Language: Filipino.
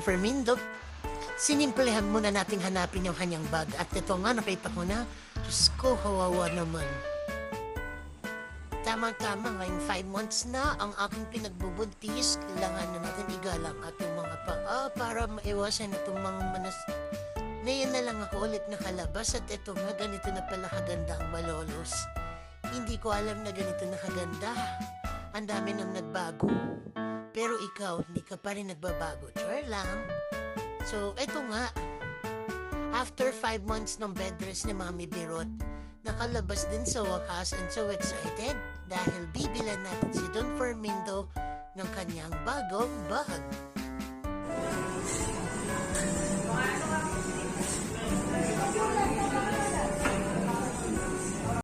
Fermindo. Sinimplehan muna nating hanapin yung kanyang bag. At ito nga, nakita ko na. Diyos ko, kawawa naman. Tama-tama, ngayong 5 months na ang aking pinagbubuntis. Kailangan na natin igalang at yung mga paa para maiwasan itong mga manas... Ngayon na lang ako ulit nakalabas at ito nga, ganito na pala kaganda ang Malolos. Hindi ko alam na ganito na kaganda. Ang dami nang nagbago. Pero ikaw, hindi ka pa rin nagbabago. Sure lang. So, eto nga. After 5 months ng bed rest ni Mami Birot, nakalabas din sa wakas and so excited dahil bibilan natin si Don Fermindo ng kanyang bagong bag.